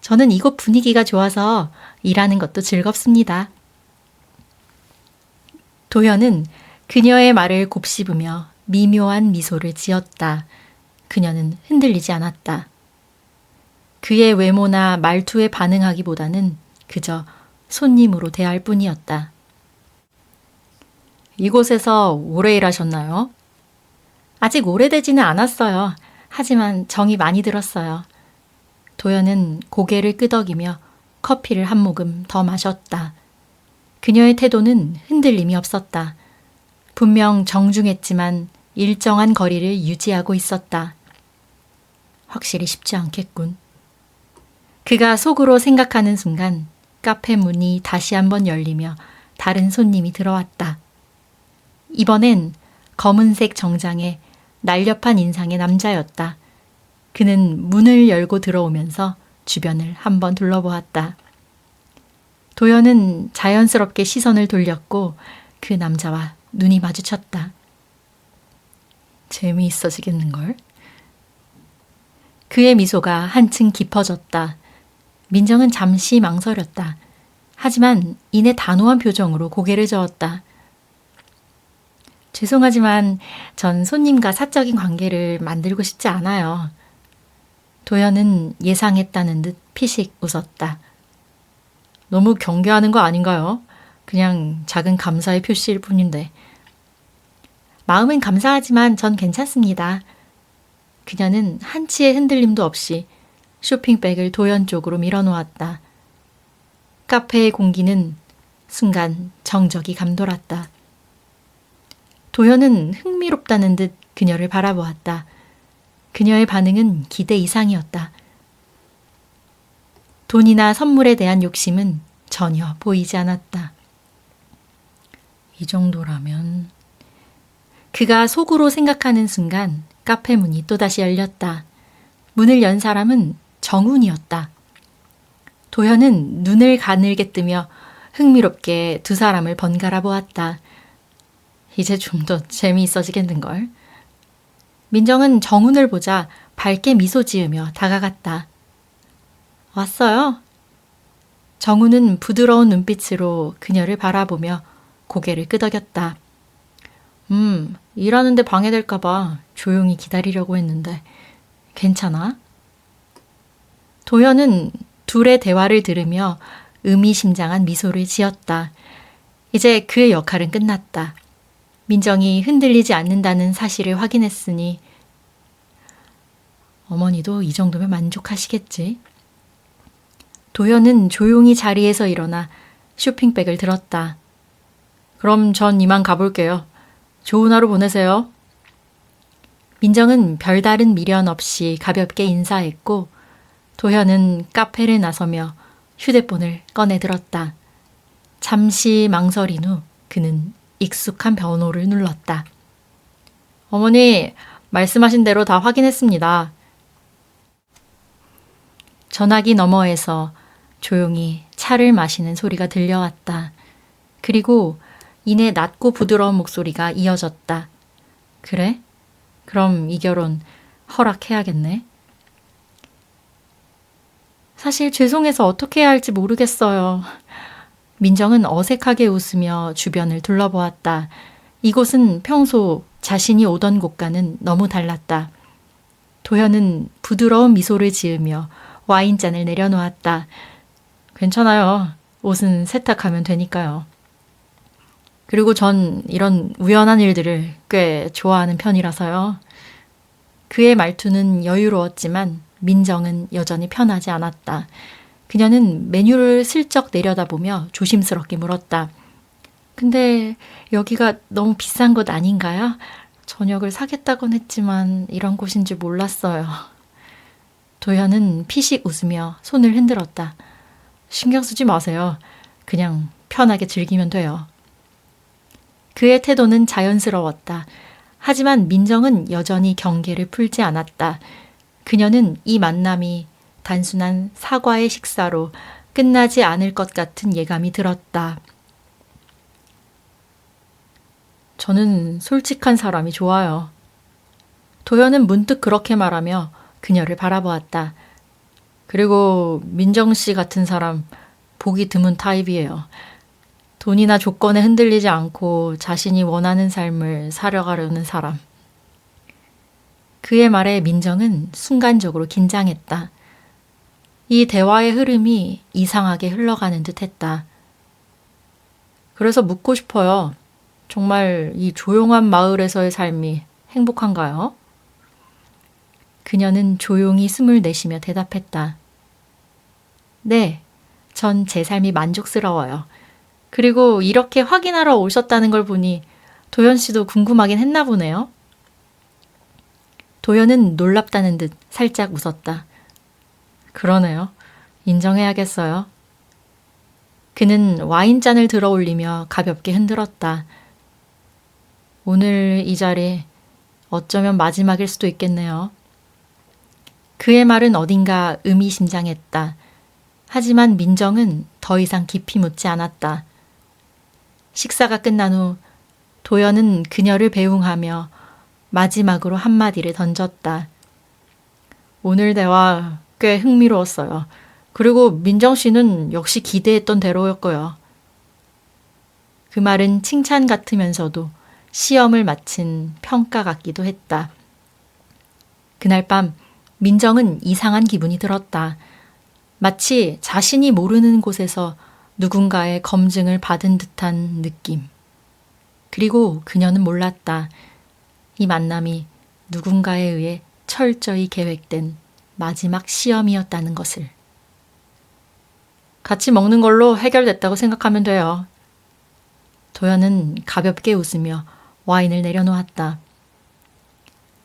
저는 이곳 분위기가 좋아서 일하는 것도 즐겁습니다. 도연은 그녀의 말을 곱씹으며 미묘한 미소를 지었다. 그녀는 흔들리지 않았다. 그의 외모나 말투에 반응하기보다는 그저 손님으로 대할 뿐이었다. 이곳에서 오래 일하셨나요? 아직 오래되지는 않았어요. 하지만 정이 많이 들었어요. 도연은 고개를 끄덕이며 커피를 한 모금 더 마셨다. 그녀의 태도는 흔들림이 없었다. 분명 정중했지만 일정한 거리를 유지하고 있었다. 확실히 쉽지 않겠군. 그가 속으로 생각하는 순간 카페 문이 다시 한번 열리며 다른 손님이 들어왔다. 이번엔 검은색 정장에 날렵한 인상의 남자였다. 그는 문을 열고 들어오면서 주변을 한번 둘러보았다. 도연은 자연스럽게 시선을 돌렸고 그 남자와 눈이 마주쳤다. 재미있어지겠는걸? 그의 미소가 한층 깊어졌다. 민정은 잠시 망설였다. 하지만 이내 단호한 표정으로 고개를 저었다. 죄송하지만 전 손님과 사적인 관계를 만들고 싶지 않아요. 도연은 예상했다는 듯 피식 웃었다. 너무 경계하는 거 아닌가요? 그냥 작은 감사의 표시일 뿐인데. 마음은 감사하지만 전 괜찮습니다. 그녀는 한치의 흔들림도 없이 쇼핑백을 도연 쪽으로 밀어놓았다. 카페의 공기는 순간 정적이 감돌았다. 도연은 흥미롭다는 듯 그녀를 바라보았다. 그녀의 반응은 기대 이상이었다. 돈이나 선물에 대한 욕심은 전혀 보이지 않았다. 이 정도라면... 그가 속으로 생각하는 순간 카페 문이 또다시 열렸다. 문을 연 사람은 정훈이었다. 도현은 눈을 가늘게 뜨며 흥미롭게 두 사람을 번갈아 보았다. 이제 좀 더 재미있어지겠는걸. 민정은 정훈을 보자 밝게 미소 지으며 다가갔다. 왔어요? 정훈은 부드러운 눈빛으로 그녀를 바라보며 고개를 끄덕였다. 일하는데 방해될까봐 조용히 기다리려고 했는데 괜찮아? 도연은 둘의 대화를 들으며 의미심장한 미소를 지었다. 이제 그의 역할은 끝났다. 민정이 흔들리지 않는다는 사실을 확인했으니 어머니도 이 정도면 만족하시겠지. 도연은 조용히 자리에서 일어나 쇼핑백을 들었다. 그럼 전 이만 가볼게요. 좋은 하루 보내세요. 민정은 별다른 미련 없이 가볍게 인사했고 도현은 카페를 나서며 휴대폰을 꺼내 들었다. 잠시 망설인 후 그는 익숙한 번호를 눌렀다. 어머니, 말씀하신 대로 다 확인했습니다. 전화기 너머에서 조용히 차를 마시는 소리가 들려왔다. 그리고 이내 낮고 부드러운 목소리가 이어졌다. 그래? 그럼 이 결혼 허락해야겠네. 사실 죄송해서 어떻게 해야 할지 모르겠어요. 민정은 어색하게 웃으며 주변을 둘러보았다. 이곳은 평소 자신이 오던 곳과는 너무 달랐다. 도현은 부드러운 미소를 지으며 와인잔을 내려놓았다. 괜찮아요. 옷은 세탁하면 되니까요. 그리고 전 이런 우연한 일들을 꽤 좋아하는 편이라서요. 그의 말투는 여유로웠지만 민정은 여전히 편하지 않았다. 그녀는 메뉴를 슬쩍 내려다보며 조심스럽게 물었다. 근데 여기가 너무 비싼 곳 아닌가요? 저녁을 사겠다곤 했지만 이런 곳인 줄 몰랐어요. 도현은 피식 웃으며 손을 흔들었다. 신경 쓰지 마세요. 그냥 편하게 즐기면 돼요. 그의 태도는 자연스러웠다. 하지만 민정은 여전히 경계를 풀지 않았다. 그녀는 이 만남이 단순한 사과의 식사로 끝나지 않을 것 같은 예감이 들었다. 저는 솔직한 사람이 좋아요. 도현은 문득 그렇게 말하며 그녀를 바라보았다. 그리고 민정 씨 같은 사람 보기 드문 타입이에요. 돈이나 조건에 흔들리지 않고 자신이 원하는 삶을 살아가려는 사람. 그의 말에 민정은 순간적으로 긴장했다. 이 대화의 흐름이 이상하게 흘러가는 듯 했다. 그래서 묻고 싶어요. 정말 이 조용한 마을에서의 삶이 행복한가요? 그녀는 조용히 숨을 내쉬며 대답했다. 네, 전 제 삶이 만족스러워요. 그리고 이렇게 확인하러 오셨다는 걸 보니 도연 씨도 궁금하긴 했나 보네요. 도연은 놀랍다는 듯 살짝 웃었다. 그러네요. 인정해야겠어요. 그는 와인잔을 들어 올리며 가볍게 흔들었다. 오늘 이 자리 어쩌면 마지막일 수도 있겠네요. 그의 말은 어딘가 의미심장했다. 하지만 민정은 더 이상 깊이 묻지 않았다. 식사가 끝난 후 도연은 그녀를 배웅하며 마지막으로 한마디를 던졌다. 오늘 대화 꽤 흥미로웠어요. 그리고 민정 씨는 역시 기대했던 대로였고요. 그 말은 칭찬 같으면서도 시험을 마친 평가 같기도 했다. 그날 밤 민정은 이상한 기분이 들었다. 마치 자신이 모르는 곳에서 누군가의 검증을 받은 듯한 느낌. 그리고 그녀는 몰랐다. 이 만남이 누군가에 의해 철저히 계획된 마지막 시험이었다는 것을. 같이 먹는 걸로 해결됐다고 생각하면 돼요. 도연은 가볍게 웃으며 와인을 내려놓았다.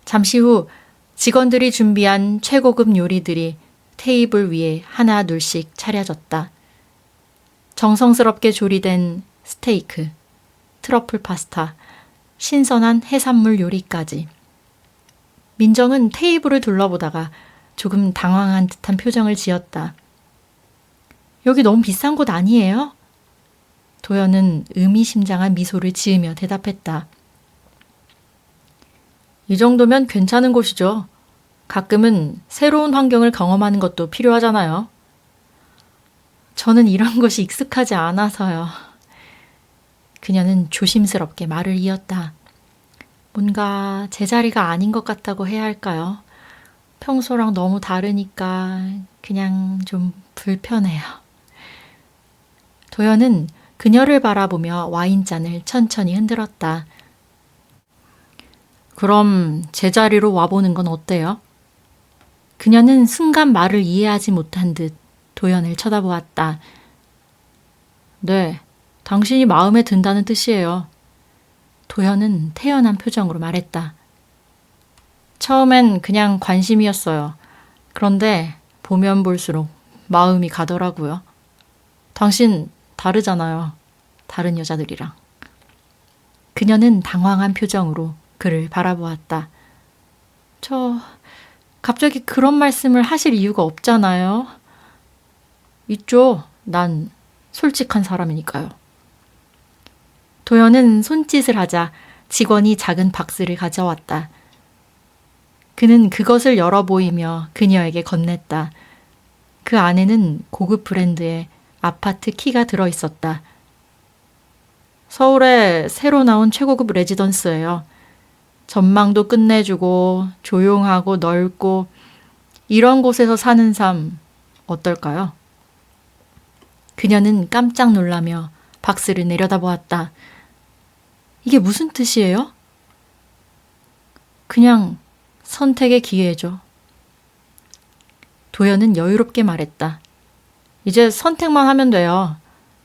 잠시 후 직원들이 준비한 최고급 요리들이 테이블 위에 하나 둘씩 차려졌다. 정성스럽게 조리된 스테이크, 트러플 파스타, 신선한 해산물 요리까지. 민정은 테이블을 둘러보다가 조금 당황한 듯한 표정을 지었다. 여기 너무 비싼 곳 아니에요? 도연은 의미심장한 미소를 지으며 대답했다. 이 정도면 괜찮은 곳이죠. 가끔은 새로운 환경을 경험하는 것도 필요하잖아요. 저는 이런 것이 익숙하지 않아서요. 그녀는 조심스럽게 말을 이었다. 뭔가 제자리가 아닌 것 같다고 해야 할까요? 평소랑 너무 다르니까 그냥 좀 불편해요. 도연은 그녀를 바라보며 와인잔을 천천히 흔들었다. 그럼 제자리로 와보는 건 어때요? 그녀는 순간 말을 이해하지 못한 듯 도연을 쳐다보았다. 네, 당신이 마음에 든다는 뜻이에요. 도연은 태연한 표정으로 말했다. 처음엔 그냥 관심이었어요. 그런데 보면 볼수록 마음이 가더라고요. 당신 다르잖아요. 다른 여자들이랑. 그녀는 당황한 표정으로 그를 바라보았다. 저 갑자기 그런 말씀을 하실 이유가 없잖아요. 있죠. 난 솔직한 사람이니까요. 도연은 손짓을 하자 직원이 작은 박스를 가져왔다. 그는 그것을 열어 보이며 그녀에게 건넸다. 그 안에는 고급 브랜드의 아파트 키가 들어 있었다. 서울에 새로 나온 최고급 레지던스예요. 전망도 끝내주고 조용하고 넓고 이런 곳에서 사는 삶 어떨까요? 그녀는 깜짝 놀라며 박스를 내려다보았다. 이게 무슨 뜻이에요? 그냥 선택의 기회죠. 도연은 여유롭게 말했다. 이제 선택만 하면 돼요.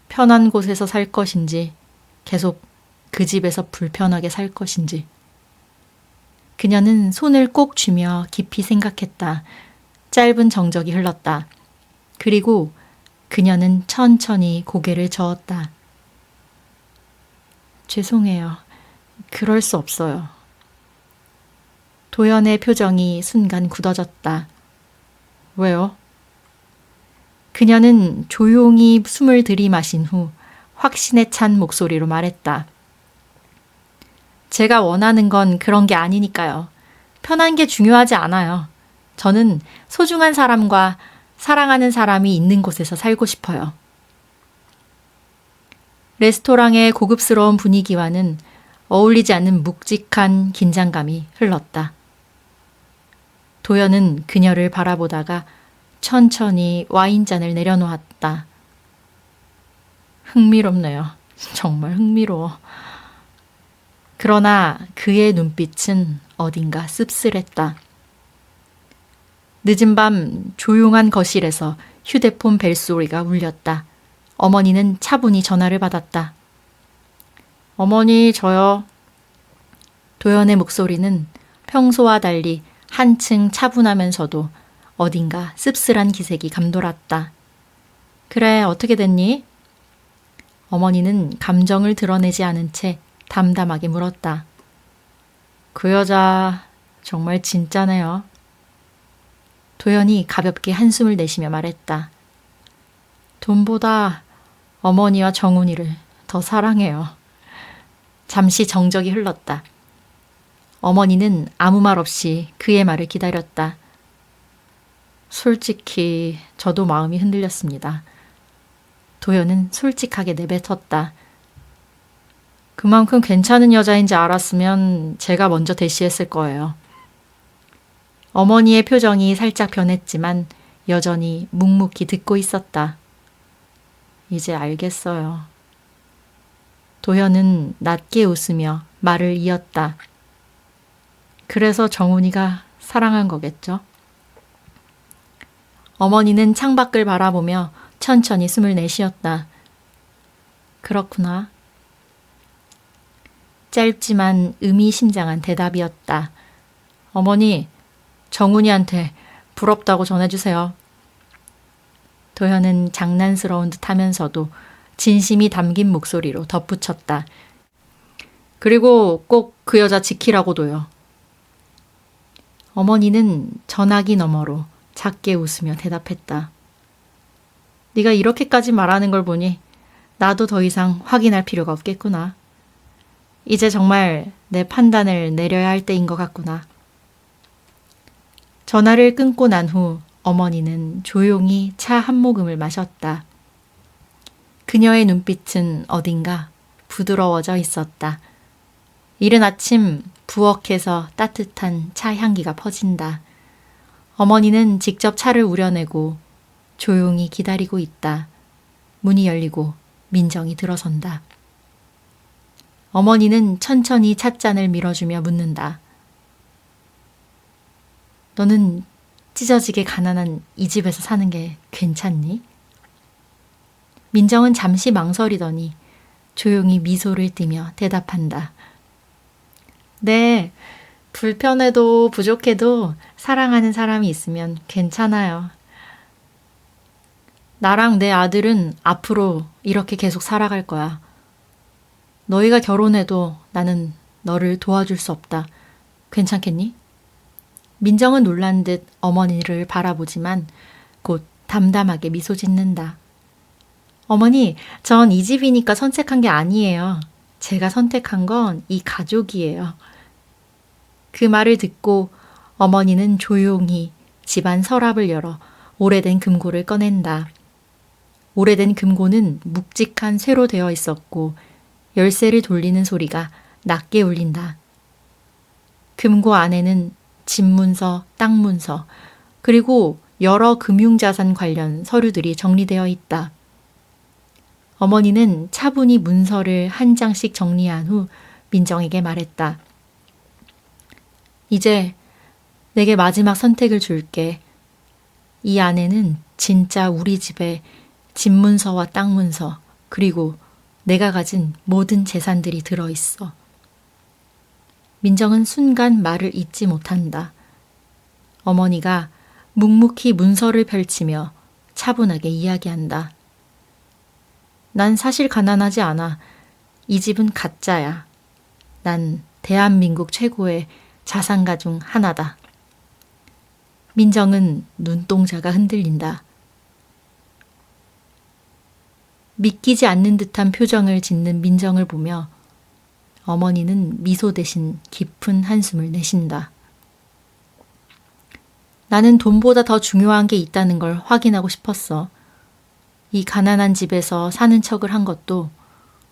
편한 곳에서 살 것인지 계속 그 집에서 불편하게 살 것인지. 그녀는 손을 꼭 쥐며 깊이 생각했다. 짧은 정적이 흘렀다. 그리고 그녀는 천천히 고개를 저었다. 죄송해요. 그럴 수 없어요. 도연의 표정이 순간 굳어졌다. 왜요? 그녀는 조용히 숨을 들이마신 후 확신에 찬 목소리로 말했다. 제가 원하는 건 그런 게 아니니까요. 편한 게 중요하지 않아요. 저는 소중한 사람과 사랑하는 사람이 있는 곳에서 살고 싶어요. 레스토랑의 고급스러운 분위기와는 어울리지 않는 묵직한 긴장감이 흘렀다. 도연은 그녀를 바라보다가 천천히 와인잔을 내려놓았다. 흥미롭네요. 정말 흥미로워. 그러나 그의 눈빛은 어딘가 씁쓸했다. 늦은 밤 조용한 거실에서 휴대폰 벨소리가 울렸다. 어머니는 차분히 전화를 받았다. 어머니, 저요. 도연의 목소리는 평소와 달리 한층 차분하면서도 어딘가 씁쓸한 기색이 감돌았다. 그래, 어떻게 됐니? 어머니는 감정을 드러내지 않은 채 담담하게 물었다. 그 여자 정말 진짜네요. 도연이 가볍게 한숨을 내쉬며 말했다. 돈보다 어머니와 정훈이를 더 사랑해요. 잠시 정적이 흘렀다. 어머니는 아무 말 없이 그의 말을 기다렸다. 솔직히 저도 마음이 흔들렸습니다. 도연은 솔직하게 내뱉었다. 그만큼 괜찮은 여자인지 알았으면 제가 먼저 대시했을 거예요. 어머니의 표정이 살짝 변했지만 여전히 묵묵히 듣고 있었다. 이제 알겠어요. 도현은 낮게 웃으며 말을 이었다. 그래서 정훈이가 사랑한 거겠죠? 어머니는 창밖을 바라보며 천천히 숨을 내쉬었다. 그렇구나. 짧지만 의미심장한 대답이었다. 어머니, 정훈이한테 부럽다고 전해주세요. 도현은 장난스러운 듯 하면서도 진심이 담긴 목소리로 덧붙였다. 그리고 꼭 그 여자 지키라고도요. 어머니는 전화기 너머로 작게 웃으며 대답했다. 네가 이렇게까지 말하는 걸 보니 나도 더 이상 확인할 필요가 없겠구나. 이제 정말 내 판단을 내려야 할 때인 것 같구나. 전화를 끊고 난 후 어머니는 조용히 차 한 모금을 마셨다. 그녀의 눈빛은 어딘가 부드러워져 있었다. 이른 아침 부엌에서 따뜻한 차 향기가 퍼진다. 어머니는 직접 차를 우려내고 조용히 기다리고 있다. 문이 열리고 민정이 들어선다. 어머니는 천천히 찻잔을 밀어주며 묻는다. 너는 찢어지게 가난한 이 집에서 사는 게 괜찮니? 민정은 잠시 망설이더니 조용히 미소를 띠며 대답한다. 네, 불편해도 부족해도 사랑하는 사람이 있으면 괜찮아요. 나랑 내 아들은 앞으로 이렇게 계속 살아갈 거야. 너희가 결혼해도 나는 너를 도와줄 수 없다. 괜찮겠니? 민정은 놀란 듯 어머니를 바라보지만 곧 담담하게 미소 짓는다. 어머니, 전 이 집이니까 선택한 게 아니에요. 제가 선택한 건 이 가족이에요. 그 말을 듣고 어머니는 조용히 집안 서랍을 열어 오래된 금고를 꺼낸다. 오래된 금고는 묵직한 쇠로 되어 있었고 열쇠를 돌리는 소리가 낮게 울린다. 금고 안에는 집문서, 땅 문서, 그리고 여러 금융자산 관련 서류들이 정리되어 있다. 어머니는 차분히 문서를 한 장씩 정리한 후 민정에게 말했다. 이제 내게 마지막 선택을 줄게. 이 안에는 진짜 우리 집의 집문서와 땅 문서, 그리고 내가 가진 모든 재산들이 들어있어. 민정은 순간 말을 잇지 못한다. 어머니가 묵묵히 문서를 펼치며 차분하게 이야기한다. 난 사실 가난하지 않아. 이 집은 가짜야. 난 대한민국 최고의 자산가 중 하나다. 민정은 눈동자가 흔들린다. 믿기지 않는 듯한 표정을 짓는 민정을 보며 어머니는 미소 대신 깊은 한숨을 내쉰다. 나는 돈보다 더 중요한 게 있다는 걸 확인하고 싶었어. 이 가난한 집에서 사는 척을 한 것도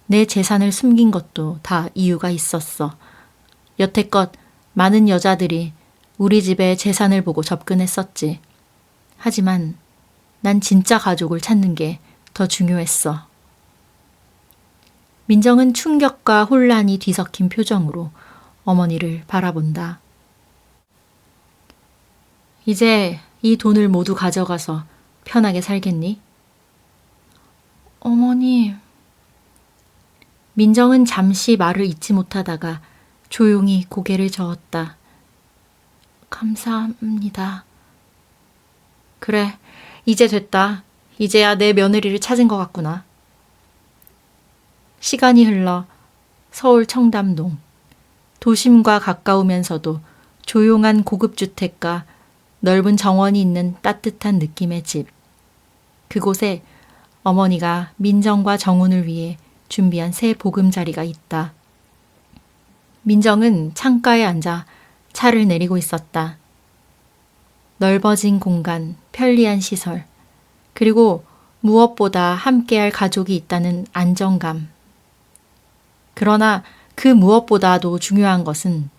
내 재산을 숨긴 것도 다 이유가 있었어. 여태껏 많은 여자들이 우리 집의 재산을 보고 접근했었지. 하지만 난 진짜 가족을 찾는 게 더 중요했어. 민정은 충격과 혼란이 뒤섞인 표정으로 어머니를 바라본다. 이제 이 돈을 모두 가져가서 편하게 살겠니? 어머니. 민정은 잠시 말을 잇지 못하다가 조용히 고개를 저었다. 감사합니다. 그래, 이제 됐다. 이제야 내 며느리를 찾은 것 같구나. 시간이 흘러 서울 청담동. 도심과 가까우면서도 조용한 고급주택가, 넓은 정원이 있는 따뜻한 느낌의 집. 그곳에 어머니가 민정과 정훈을 위해 준비한 새 보금자리가 있다. 민정은 창가에 앉아 차를 내리고 있었다. 넓어진 공간, 편리한 시설, 그리고 무엇보다 함께할 가족이 있다는 안정감. 그러나 그 무엇보다도 중요한 것은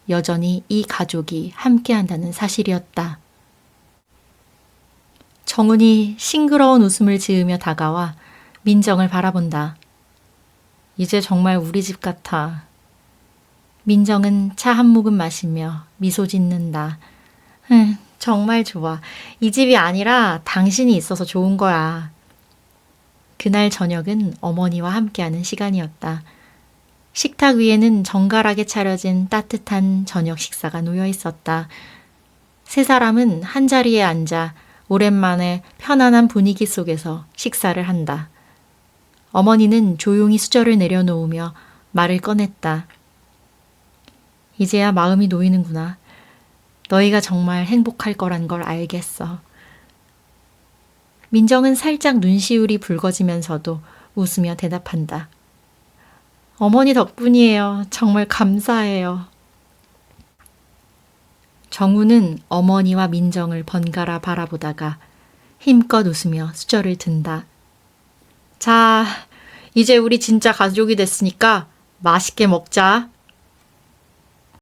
여전히 이 가족이 함께한다는 사실이었다. 정훈이 싱그러운 웃음을 지으며 다가와 민정을 바라본다. 이제 정말 우리 집 같아. 민정은 차 한 모금 마시며 미소 짓는다. 정말 좋아. 이 집이 아니라 당신이 있어서 좋은 거야. 그날 저녁은 어머니와 함께하는 시간이었다. 식탁 위에는 정갈하게 차려진 따뜻한 저녁 식사가 놓여 있었다. 세 사람은 한자리에 앉아 오랜만에 편안한 분위기 속에서 식사를 한다. 어머니는 조용히 수저를 내려놓으며 말을 꺼냈다. 이제야 마음이 놓이는구나. 너희가 정말 행복할 거란 걸 알겠어. 민정은 살짝 눈시울이 붉어지면서도 웃으며 대답한다. 어머니 덕분이에요. 정말 감사해요. 정우는 어머니와 민정을 번갈아 바라보다가 힘껏 웃으며 수저를 든다. 자, 이제 우리 진짜 가족이 됐으니까 맛있게 먹자.